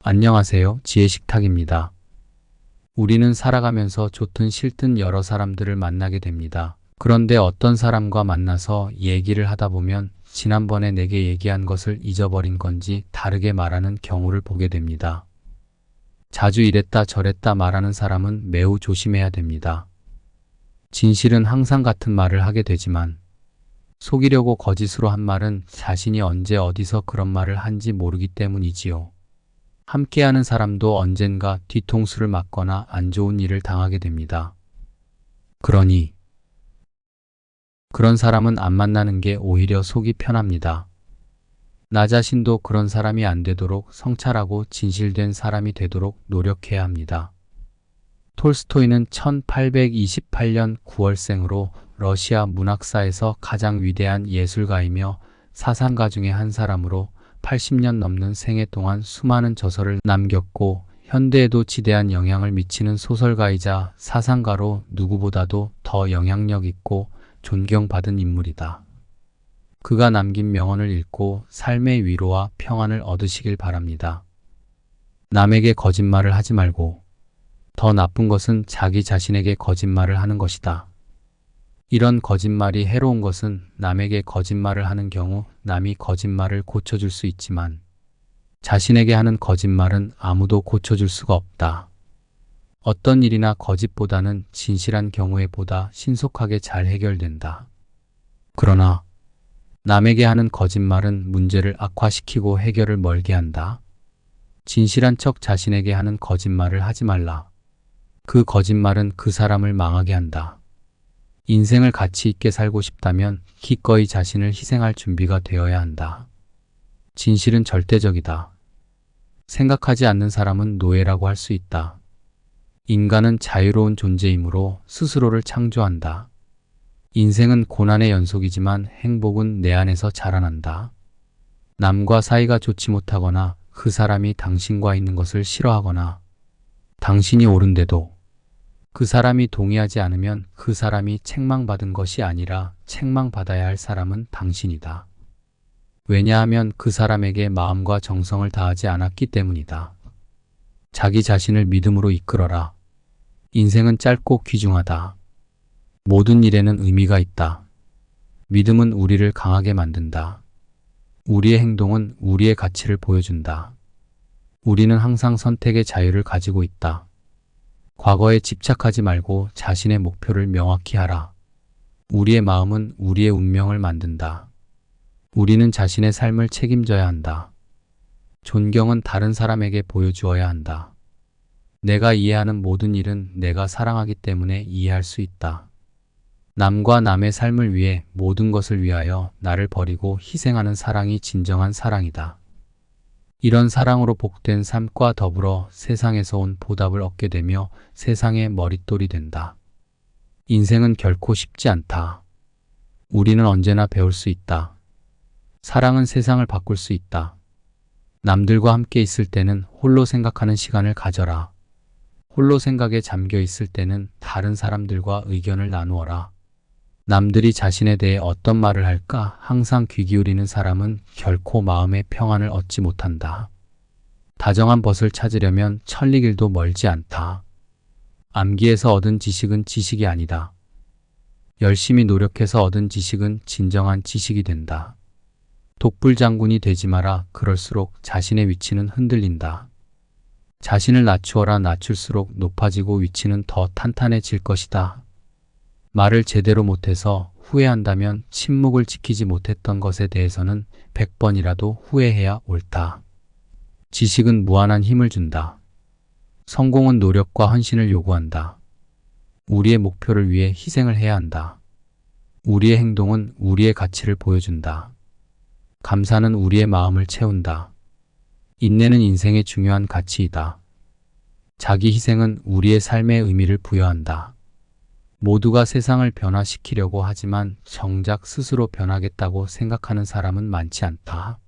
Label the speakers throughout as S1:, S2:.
S1: 안녕하세요. 지혜식탁입니다. 우리는 살아가면서 좋든 싫든 여러 사람들을 만나게 됩니다. 그런데 어떤 사람과 만나서 얘기를 하다 보면 지난번에 내게 얘기한 것을 잊어버린 건지 다르게 말하는 경우를 보게 됩니다. 자주 이랬다 저랬다 말하는 사람은 매우 조심해야 됩니다. 진실은 항상 같은 말을 하게 되지만 속이려고 거짓으로 한 말은 자신이 언제 어디서 그런 말을 한지 모르기 때문이지요. 함께하는 사람도 언젠가 뒤통수를 맞거나 안 좋은 일을 당하게 됩니다. 그러니 그런 사람은 안 만나는 게 오히려 속이 편합니다. 나 자신도 그런 사람이 안 되도록 성찰하고 진실된 사람이 되도록 노력해야 합니다. 톨스토이는 1828년 9월생으로 러시아 문학사에서 가장 위대한 예술가이며 사상가 중의 한 사람으로 80년 넘는 생애 동안 수많은 저서를 남겼고 현대에도 지대한 영향을 미치는 소설가이자 사상가로 누구보다도 더 영향력 있고 존경받은 인물이다. 그가 남긴 명언을 읽고 삶의 위로와 평안을 얻으시길 바랍니다. 남에게 거짓말을 하지 말고 더 나쁜 것은 자기 자신에게 거짓말을 하는 것이다. 이런 거짓말이 해로운 것은 남에게 거짓말을 하는 경우 남이 거짓말을 고쳐줄 수 있지만 자신에게 하는 거짓말은 아무도 고쳐줄 수가 없다. 어떤 일이나 거짓보다는 진실한 경우에 보다 신속하게 잘 해결된다. 그러나 남에게 하는 거짓말은 문제를 악화시키고 해결을 멀게 한다. 진실한 척 자신에게 하는 거짓말을 하지 말라. 그 거짓말은 그 사람을 망하게 한다. 인생을 가치 있게 살고 싶다면 기꺼이 자신을 희생할 준비가 되어야 한다. 진실은 절대적이다. 생각하지 않는 사람은 노예라고 할 수 있다. 인간은 자유로운 존재이므로 스스로를 창조한다. 인생은 고난의 연속이지만 행복은 내 안에서 자라난다. 남과 사이가 좋지 못하거나 그 사람이 당신과 있는 것을 싫어하거나 당신이 옳은데도 그 사람이 동의하지 않으면 그 사람이 책망받은 것이 아니라 책망받아야 할 사람은 당신이다. 왜냐하면 그 사람에게 마음과 정성을 다하지 않았기 때문이다. 자기 자신을 믿음으로 이끌어라. 인생은 짧고 귀중하다. 모든 일에는 의미가 있다. 믿음은 우리를 강하게 만든다. 우리의 행동은 우리의 가치를 보여준다. 우리는 항상 선택의 자유를 가지고 있다. 과거에 집착하지 말고 자신의 목표를 명확히 하라. 우리의 마음은 우리의 운명을 만든다. 우리는 자신의 삶을 책임져야 한다. 존경은 다른 사람에게 보여주어야 한다. 내가 이해하는 모든 일은 내가 사랑하기 때문에 이해할 수 있다. 남과 남의 삶을 위해 모든 것을 위하여 나를 버리고 희생하는 사랑이 진정한 사랑이다. 이런 사랑으로 복된 삶과 더불어 세상에서 온 보답을 얻게 되며 세상의 머릿돌이 된다. 인생은 결코 쉽지 않다. 우리는 언제나 배울 수 있다. 사랑은 세상을 바꿀 수 있다. 남들과 함께 있을 때는 홀로 생각하는 시간을 가져라. 홀로 생각에 잠겨 있을 때는 다른 사람들과 의견을 나누어라. 남들이 자신에 대해 어떤 말을 할까 항상 귀 기울이는 사람은 결코 마음의 평안을 얻지 못한다. 다정한 벗을 찾으려면 천리길도 멀지 않다. 암기에서 얻은 지식은 지식이 아니다. 열심히 노력해서 얻은 지식은 진정한 지식이 된다. 독불장군이 되지 마라. 그럴수록 자신의 위치는 흔들린다. 자신을 낮추어라. 낮출수록 높아지고 위치는 더 탄탄해질 것이다. 말을 제대로 못해서 후회한다면 침묵을 지키지 못했던 것에 대해서는 100번이라도 후회해야 옳다. 지식은 무한한 힘을 준다. 성공은 노력과 헌신을 요구한다. 우리의 목표를 위해 희생을 해야 한다. 우리의 행동은 우리의 가치를 보여준다. 감사는 우리의 마음을 채운다. 인내는 인생의 중요한 가치이다. 자기 희생은 우리의 삶의 의미를 부여한다. 모두가 세상을 변화시키려고 하지만 정작 스스로 변하겠다고 생각하는 사람은 많지 않다.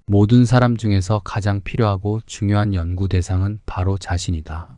S1: 모든 사람 중에서 가장 필요하고 중요한 연구 대상은 바로 자신이다.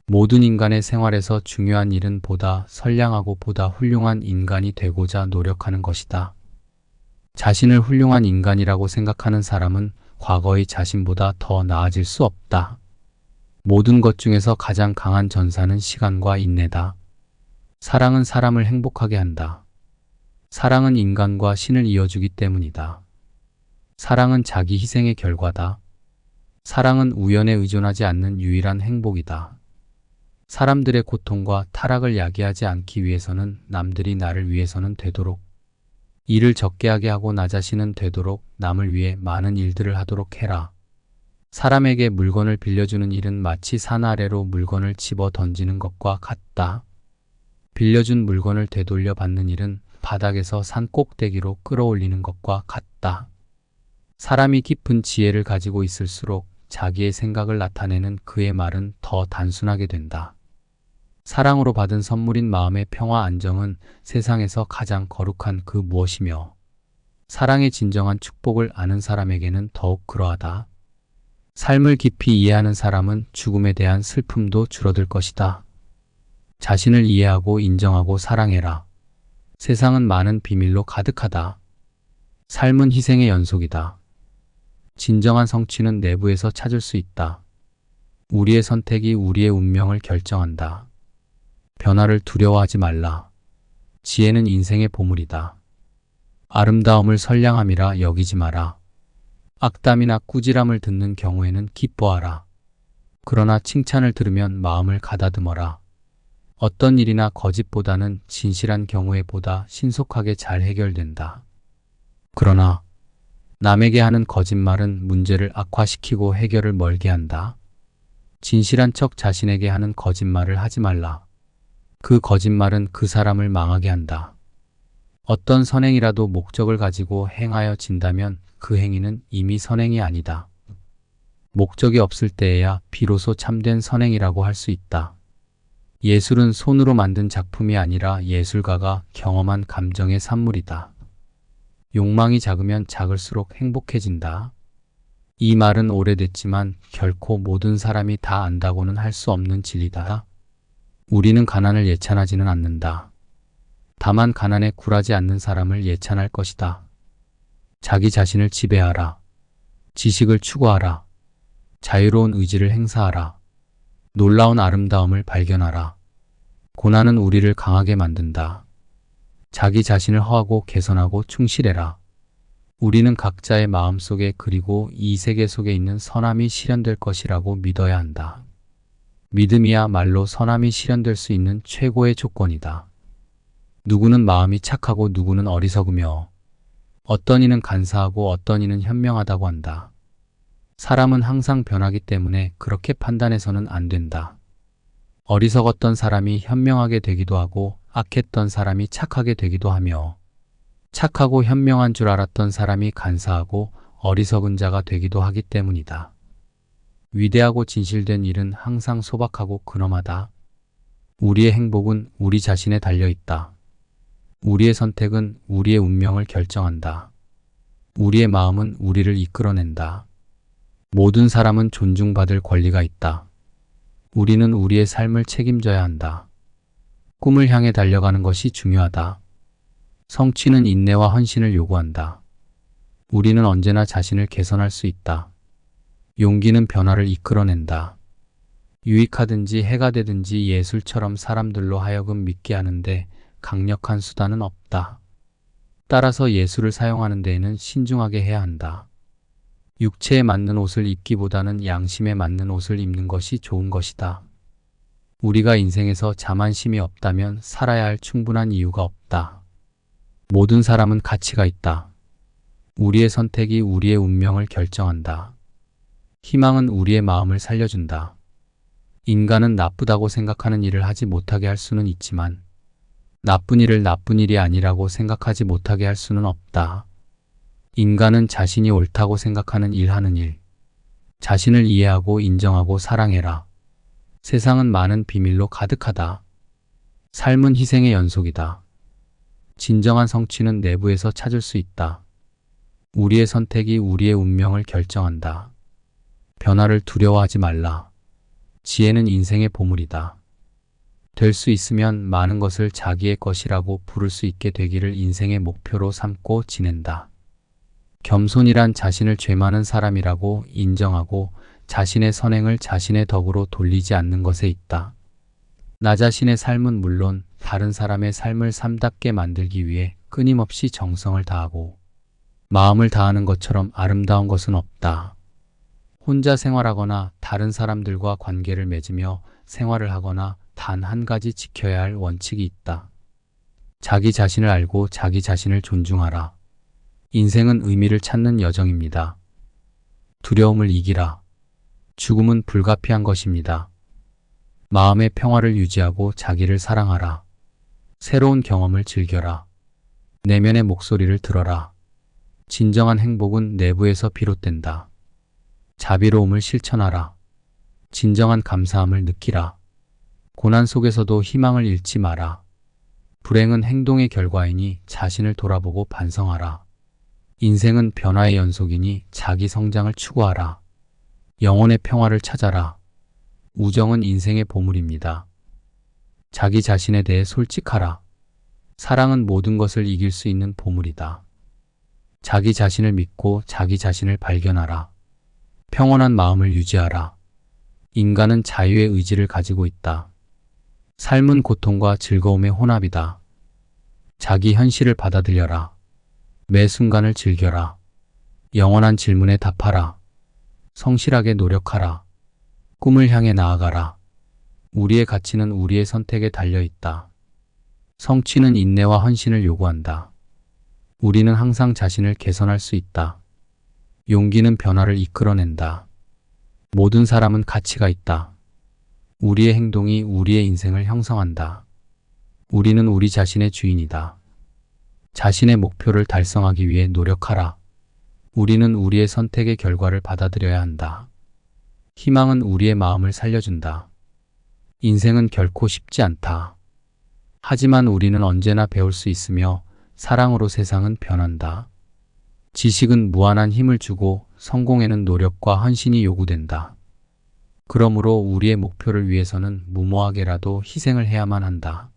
S1: 모든 인간의 생활에서 중요한 일은 보다 선량하고 보다 훌륭한 인간이 되고자 노력하는 것이다. 자신을 훌륭한 인간이라고 생각하는 사람은 과거의 자신보다 더 나아질 수 없다. 모든 것 중에서 가장 강한 전사는 시간과 인내다. 사랑은 사람을 행복하게 한다. 사랑은 인간과 신을 이어주기 때문이다. 사랑은 자기 희생의 결과다. 사랑은 우연에 의존하지 않는 유일한 행복이다. 사람들의 고통과 타락을 야기하지 않기 위해서는 남들이 나를 위해서는 되도록 일을 적게 하게 하고 나 자신은 되도록 남을 위해 많은 일들을 하도록 해라. 사람에게 물건을 빌려주는 일은 마치 산 아래로 물건을 집어 던지는 것과 같다. 빌려준 물건을 되돌려 받는 일은 바닥에서 산 꼭대기로 끌어올리는 것과 같다. 사람이 깊은 지혜를 가지고 있을수록 자기의 생각을 나타내는 그의 말은 더 단순하게 된다. 사랑으로 받은 선물인 마음의 평화 안정은 세상에서 가장 거룩한 그 무엇이며 사랑의 진정한 축복을 아는 사람에게는 더욱 그러하다. 삶을 깊이 이해하는 사람은 죽음에 대한 슬픔도 줄어들 것이다. 자신을 이해하고 인정하고 사랑해라. 세상은 많은 비밀로 가득하다. 삶은 희생의 연속이다. 진정한 성취는 내부에서 찾을 수 있다. 우리의 선택이 우리의 운명을 결정한다. 변화를 두려워하지 말라. 지혜는 인생의 보물이다. 아름다움을 선량함이라 여기지 마라. 악담이나 꾸지람을 듣는 경우에는 기뻐하라. 그러나 칭찬을 들으면 마음을 가다듬어라. 어떤 일이나 거짓보다는 진실한 경우에 보다 신속하게 잘 해결된다. 그러나 남에게 하는 거짓말은 문제를 악화시키고 해결을 멀게 한다. 진실한 척 자신에게 하는 거짓말을 하지 말라. 그 거짓말은 그 사람을 망하게 한다. 어떤 선행이라도 목적을 가지고 행하여진다면 그 행위는 이미 선행이 아니다. 목적이 없을 때에야 비로소 참된 선행이라고 할 수 있다. 예술은 손으로 만든 작품이 아니라 예술가가 경험한 감정의 산물이다. 욕망이 작으면 작을수록 행복해진다. 이 말은 오래됐지만 결코 모든 사람이 다 안다고는 할 수 없는 진리다. 우리는 가난을 예찬하지는 않는다. 다만 가난에 굴하지 않는 사람을 예찬할 것이다. 자기 자신을 지배하라. 지식을 추구하라. 자유로운 의지를 행사하라. 놀라운 아름다움을 발견하라. 고난은 우리를 강하게 만든다. 자기 자신을 허하고 개선하고 충실해라. 우리는 각자의 마음속에 그리고 이 세계 속에 있는 선함이 실현될 것이라고 믿어야 한다. 믿음이야말로 선함이 실현될 수 있는 최고의 조건이다. 누구는 마음이 착하고 누구는 어리석으며 어떤 이는 간사하고 어떤 이는 현명하다고 한다. 사람은 항상 변하기 때문에 그렇게 판단해서는 안 된다. 어리석었던 사람이 현명하게 되기도 하고 악했던 사람이 착하게 되기도 하며 착하고 현명한 줄 알았던 사람이 간사하고 어리석은 자가 되기도 하기 때문이다. 위대하고 진실된 일은 항상 소박하고 근엄하다. 우리의 행복은 우리 자신에 달려 있다. 우리의 선택은 우리의 운명을 결정한다. 우리의 마음은 우리를 이끌어낸다. 모든 사람은 존중받을 권리가 있다. 우리는 우리의 삶을 책임져야 한다. 꿈을 향해 달려가는 것이 중요하다. 성취는 인내와 헌신을 요구한다. 우리는 언제나 자신을 개선할 수 있다. 용기는 변화를 이끌어낸다. 유익하든지 해가 되든지 예술처럼 사람들로 하여금 믿게 하는데 강력한 수단은 없다. 따라서 예술을 사용하는 데에는 신중하게 해야 한다. 육체에 맞는 옷을 입기보다는 양심에 맞는 옷을 입는 것이 좋은 것이다. 우리가 인생에서 자만심이 없다면 살아야 할 충분한 이유가 없다. 모든 사람은 가치가 있다. 우리의 선택이 우리의 운명을 결정한다. 희망은 우리의 마음을 살려준다. 인간은 나쁘다고 생각하는 일을 하지 못하게 할 수는 있지만 나쁜 일을 나쁜 일이 아니라고 생각하지 못하게 할 수는 없다. 인간은 자신이 옳다고 생각하는 일하는 일, 자신을 이해하고 인정하고 사랑해라. 세상은 많은 비밀로 가득하다. 삶은 희생의 연속이다. 진정한 성취는 내부에서 찾을 수 있다. 우리의 선택이 우리의 운명을 결정한다. 변화를 두려워하지 말라. 지혜는 인생의 보물이다. 될 수 있으면 많은 것을 자기의 것이라고 부를 수 있게 되기를 인생의 목표로 삼고 지낸다. 겸손이란 자신을 죄 많은 사람이라고 인정하고 자신의 선행을 자신의 덕으로 돌리지 않는 것에 있다. 나 자신의 삶은 물론 다른 사람의 삶을 삶답게 만들기 위해 끊임없이 정성을 다하고 마음을 다하는 것처럼 아름다운 것은 없다. 혼자 생활하거나 다른 사람들과 관계를 맺으며 생활을 하거나 단 한 가지 지켜야 할 원칙이 있다. 자기 자신을 알고 자기 자신을 존중하라. 인생은 의미를 찾는 여정입니다. 두려움을 이기라. 죽음은 불가피한 것입니다. 마음의 평화를 유지하고 자기를 사랑하라. 새로운 경험을 즐겨라. 내면의 목소리를 들어라. 진정한 행복은 내부에서 비롯된다. 자비로움을 실천하라. 진정한 감사함을 느끼라. 고난 속에서도 희망을 잃지 마라. 불행은 행동의 결과이니 자신을 돌아보고 반성하라. 인생은 변화의 연속이니 자기 성장을 추구하라. 영혼의 평화를 찾아라. 우정은 인생의 보물입니다. 자기 자신에 대해 솔직하라. 사랑은 모든 것을 이길 수 있는 보물이다. 자기 자신을 믿고 자기 자신을 발견하라. 평온한 마음을 유지하라. 인간은 자유의 의지를 가지고 있다. 삶은 고통과 즐거움의 혼합이다. 자기 현실을 받아들여라. 매 순간을 즐겨라. 영원한 질문에 답하라. 성실하게 노력하라. 꿈을 향해 나아가라. 우리의 가치는 우리의 선택에 달려 있다. 성취는 인내와 헌신을 요구한다. 우리는 항상 자신을 개선할 수 있다. 용기는 변화를 이끌어낸다. 모든 사람은 가치가 있다. 우리의 행동이 우리의 인생을 형성한다. 우리는 우리 자신의 주인이다. 자신의 목표를 달성하기 위해 노력하라. 우리는 우리의 선택의 결과를 받아들여야 한다. 희망은 우리의 마음을 살려준다. 인생은 결코 쉽지 않다. 하지만 우리는 언제나 배울 수 있으며 사랑으로 세상은 변한다. 지식은 무한한 힘을 주고 성공에는 노력과 헌신이 요구된다. 그러므로 우리의 목표를 위해서는 무모하게라도 희생을 해야만 한다.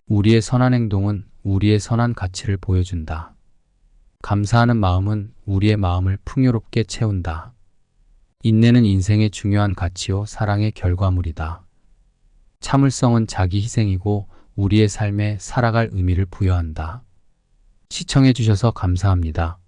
S1: 우리의 선한 행동은 우리의 선한 가치를 보여준다. 감사하는 마음은 우리의 마음을 풍요롭게 채운다. 인내는 인생의 중요한 가치요 사랑의 결과물이다. 참을성은 자기 희생이고 우리의 삶에 살아갈 의미를 부여한다. 시청해 주셔서 감사합니다.